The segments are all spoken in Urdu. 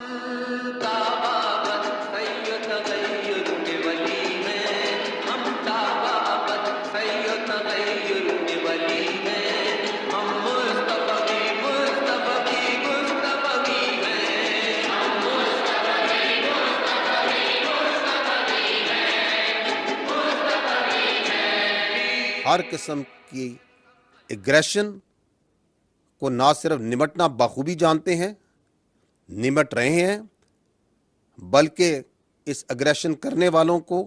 ہر قسم کی ایگریشن کو نہ صرف نمٹنا بخوبی جانتے ہیں، نمٹ رہے ہیں، بلکہ اس ایگریشن کرنے والوں کو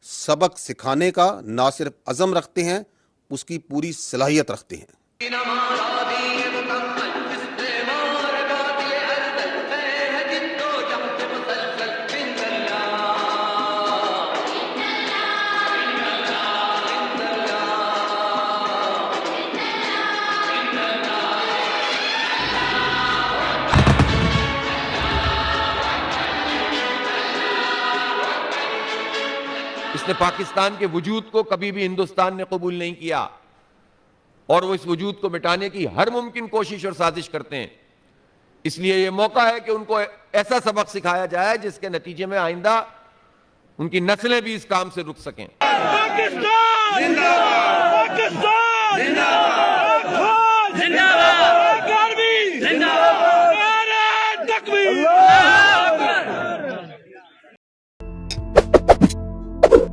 سبق سکھانے کا نہ صرف عزم رکھتے ہیں، اس کی پوری صلاحیت رکھتے ہیں۔ اس نے پاکستان کے وجود کو کبھی بھی ہندوستان نے قبول نہیں کیا، اور وہ اس وجود کو مٹانے کی ہر ممکن کوشش اور سازش کرتے ہیں۔ اس لیے یہ موقع ہے کہ ان کو ایسا سبق سکھایا جائے جس کے نتیجے میں آئندہ ان کی نسلیں بھی اس کام سے رک سکیں۔ پاکستان زندہ باد! پاکستان زندہ باد!